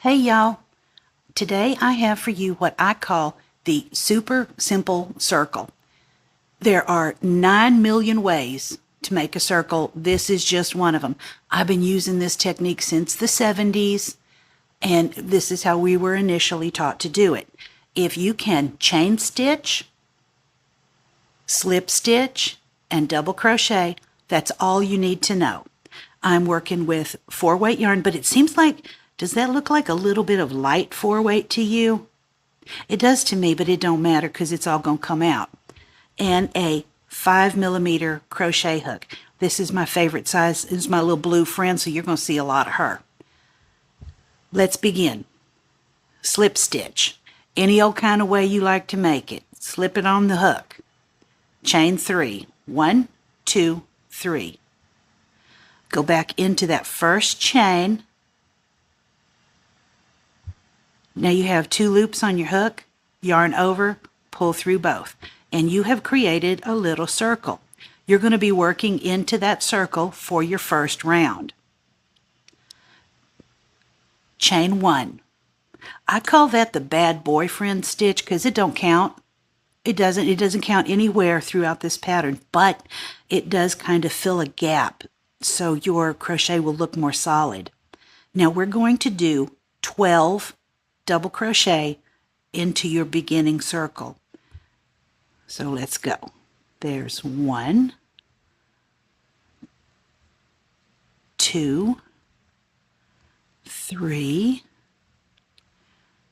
Hey y'all, today I have for you what I call the super simple circle. There are 9 million ways to make a circle. This is just one of them. I've been using this technique since the 70s, and this is how we were initially taught to do it. If you can chain stitch, slip stitch, and double crochet, that's all you need to know. I'm working with 4-weight yarn, but it seems like, does that look like a little bit of light 4-weight to you? It does to me, but it don't matter because it's all going to come out. And a 5mm crochet hook. This is my favorite size. This is my little blue friend, so you're going to see a lot of her. Let's begin. Slip stitch. Any old kind of way you like to make it. Slip it on the hook. Chain 3. 1, 2, 3. Go back into that first chain. Now you have 2 loops on your hook, yarn over, pull through both, and you have created a little circle. You're going to be working into that circle for your first round. Chain 1. I call that the bad boyfriend stitch because it don't count. It doesn't count anywhere throughout this pattern, but it does kind of fill a gap so your crochet will look more solid. Now we're going to do 12 double crochet into your beginning circle. So let's go. There's 1, 2, 3,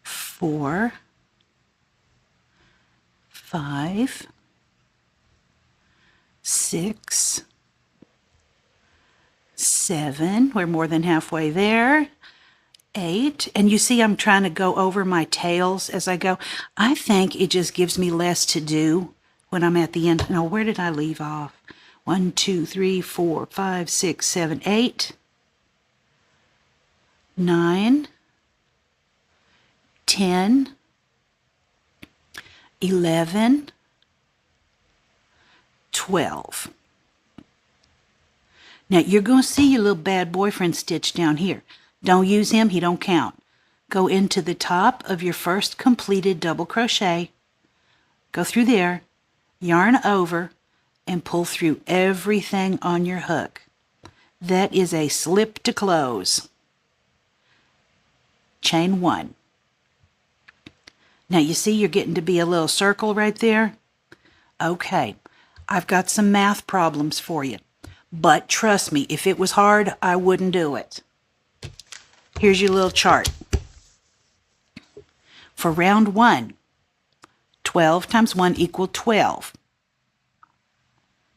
4, 5, 6, 7, we're more than halfway there, 8, and you see I'm trying to go over my tails as I go. I think it just gives me less to do when I'm at the end. Now, where did I leave off? 1, 2, 3, 4, 5, 6, 7, 8, 9, 10, 11, 12. Now you're going to see your little bad boyfriend stitch down here. Don't use him, he don't count. Go into the top of your first completed double crochet, go through there, yarn over, and pull through everything on your hook. That is a slip to close. Chain 1. Now you see you're getting to be a little circle right there? Okay, I've got some math problems for you. But trust me, if it was hard, I wouldn't do it. Here's your little chart. For round 1, 12 times 1 equals 12.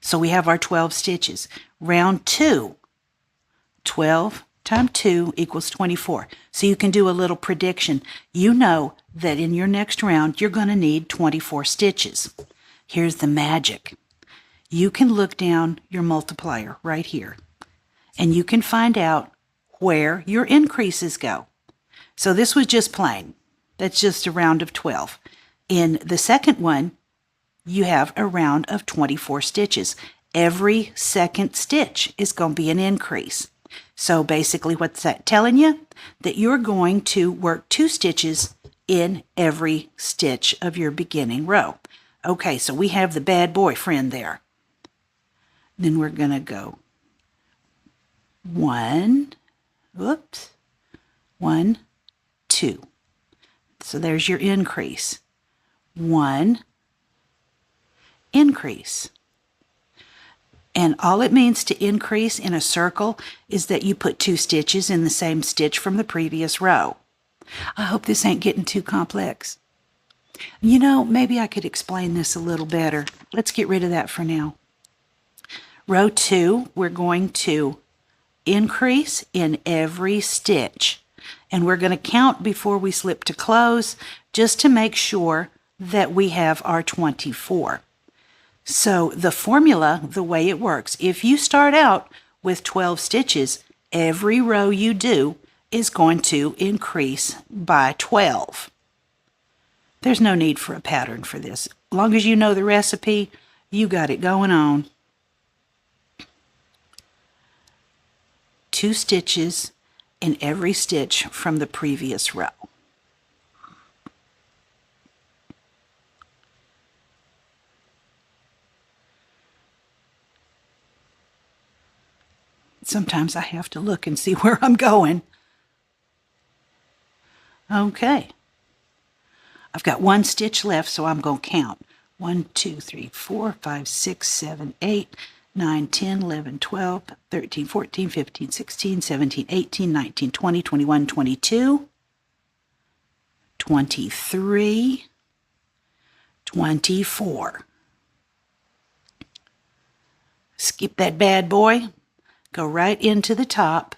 So we have our 12 stitches. Round 2, 12 times 2 equals 24. So you can do a little prediction. You know that in your next round, you're going to need 24 stitches. Here's the magic. You can look down your multiplier right here, and you can find out where your increases go. So this was just plain. That's just a round of 12. In the second one, you have a round of 24 stitches. Every second stitch is going to be an increase. So basically what's that telling you? That you're going to work 2 stitches in every stitch of your beginning row. Okay, so we have the bad boyfriend there. Then we're going to go 1, 1, 2. So there's your increase. 1, increase. And all it means to increase in a circle is that you put 2 stitches in the same stitch from the previous row. I hope this ain't getting too complex. You know, maybe I could explain this a little better. Let's get rid of that for now. Row 2, we're going to increase in every stitch. And we're going to count before we slip to close just to make sure that we have our 24. So the formula, the way it works, if you start out with 12 stitches, every row you do is going to increase by 12. There's no need for a pattern for this. As long as you know the recipe, you got it going on. 2 stitches in every stitch from the previous row. Sometimes I have to look and see where I'm going. Okay. I've got one stitch left, so I'm going to count. 1, 2, 3, 4, 5, 6, 7, 8, 9, 10, 11, 12, 13, 14, 15, 16, 17, 18, 19, 20, 21, 22, 23, 24. Skip that bad boy. Go right into the top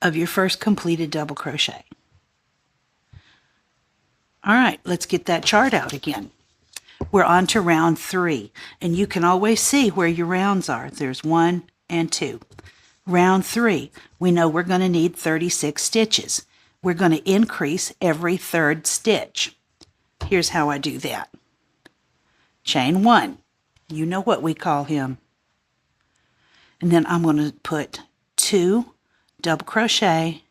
of your first completed double crochet. All right, let's get that chart out again. We're on to round 3, and you can always see where your rounds are. There's 1 and 2. Round 3, we know we're going to need 36 stitches. We're going to increase every third stitch. Here's how I do that. Chain 1. You know what we call him. And then I'm going to put 2 double crochet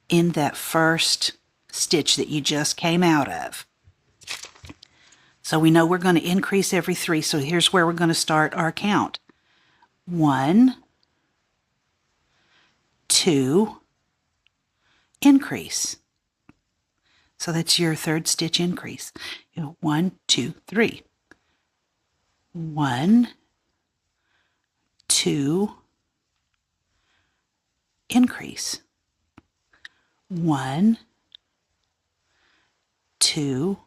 in that first stitch that you just came out of. So we know we're going to increase every 3. So here's where we're going to start our count. 1, 2, increase. So that's your third stitch increase. 1, 2, 3. 1, 2, increase. 1, 2,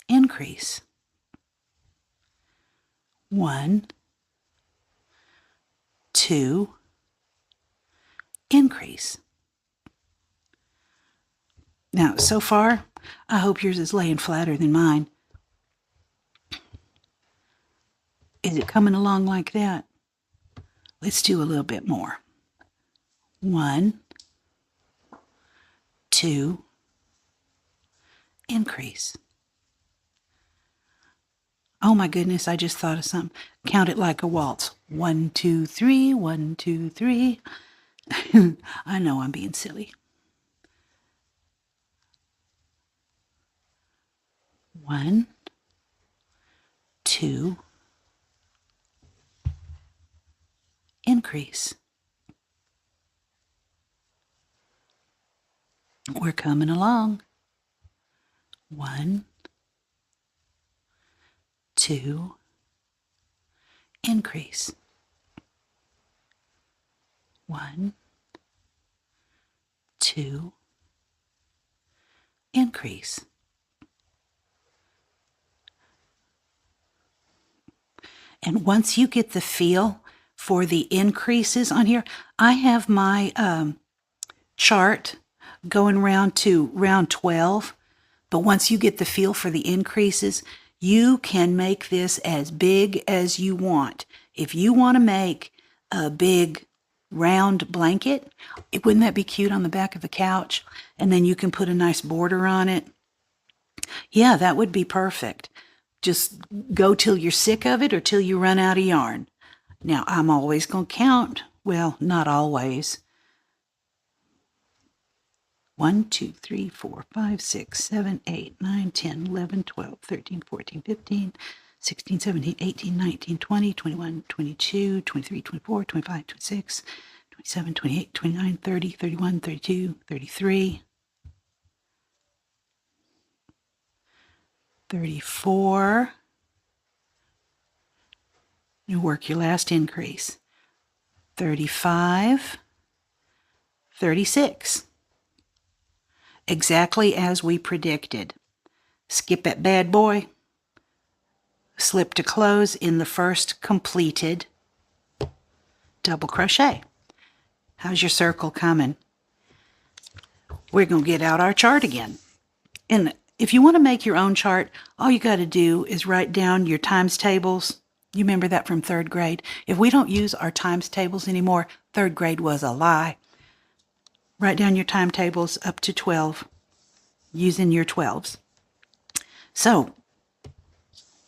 increase. 1, 2, increase. Now, so far, I hope yours is laying flatter than mine. Is it coming along like that? Let's do a little bit more. 1, 2, increase. Oh my goodness, I just thought of something. Count it like a waltz. 1, 2, 3, 1, 2, 3. I know I'm being silly. 1, 2, increase. We're coming along. 1, 2, increase. 1, 2, increase. And once you get the feel for the increases on here, I have my chart going round to round 12. But once you get the feel for the increases, you can make this as big as you want. If you want to make a big round blanket, wouldn't that be cute on the back of the couch? And then you can put a nice border on it. Yeah, that would be perfect. Just go till you're sick of it or till you run out of yarn. Now, I'm always going to count. Well, not always. 1, 2, 3, 4, 5, 6, 7, 8, 9, 10, 11, 12, 13, 14, 15, 16, 17, 18, 19, 20, 21, 22, 23, 24, 25, 26, 27, 28, 29, 30, 31, 32, 33, 34. You work your last increase. 35, 36. Exactly as we predicted. Skip that bad boy. Slip to close in the first completed double crochet. How's your circle coming? We're going to get out our chart again. And if you want to make your own chart, all you got to do is write down your times tables. You remember that from 3rd grade? If we don't use our times tables anymore, 3rd grade was a lie. Write down your timetables up to 12 using your 12s. So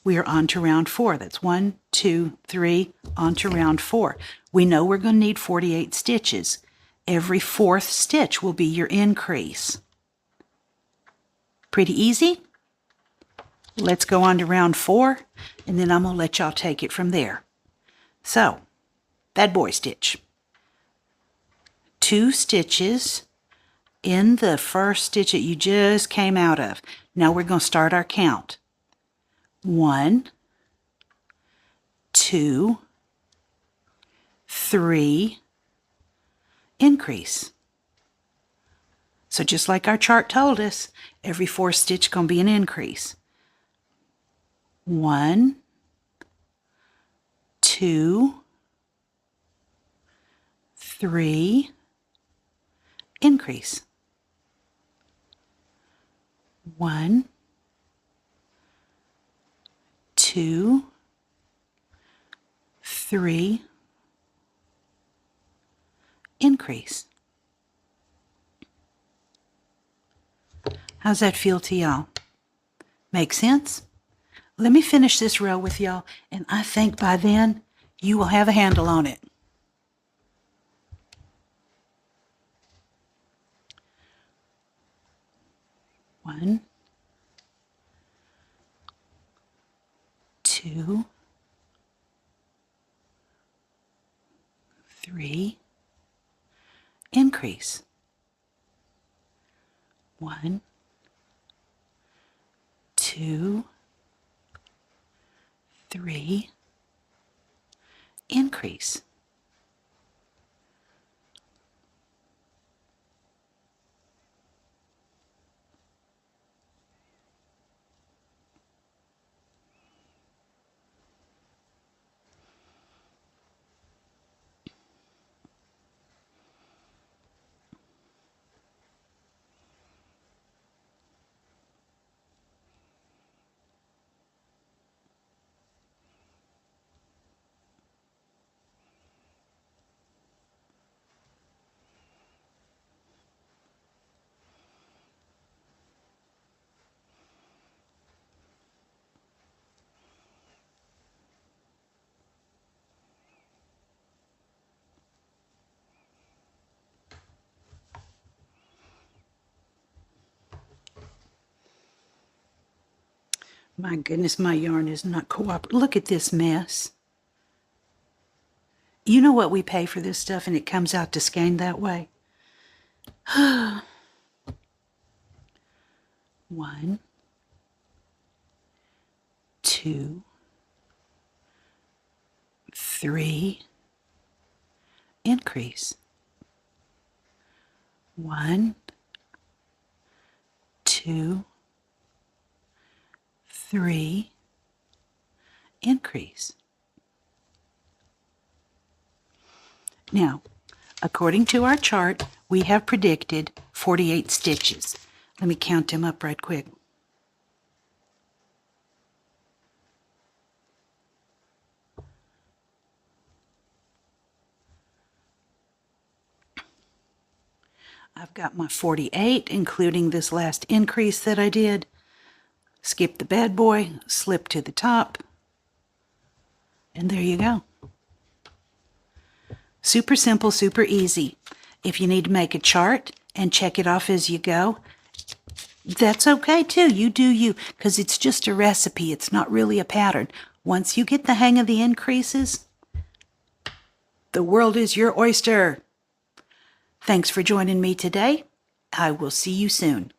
we are on to round 4. That's 1, 2, 3, on to round 4. We know we're going to need 48 stitches. Every fourth stitch will be your increase. Pretty easy? Let's go on to round 4, and then I'm going to let y'all take it from there. So, bad boy stitch. 2 stitches in the first stitch that you just came out of. Now we're going to start our count. 1, 2, 3, increase. So just like our chart told us, every fourth stitch going to be an increase. 1, 2, 3, increase. 1, 2, 3, increase. How's that feel to y'all? Make sense? Let me finish this row with y'all, and I think by then you will have a handle on it. One, 2, 3, increase. 1, 2, 3, increase. My goodness, my yarn is not cooperating. Look at this mess. You know what we pay for this stuff, and it comes out to skein that way? 1, 2, 3, increase. 1, 2, 3, increase. Now, according to our chart, we have predicted 48 stitches. Let me count them up right quick. I've got my 48, including this last increase that I did. Skip the bad boy, slip to the top, and there you go. Super simple, super easy. If you need to make a chart and check it off as you go, that's okay too. You do you, because it's just a recipe. It's not really a pattern. Once you get the hang of the increases, the world is your oyster. Thanks for joining me today. I will see you soon.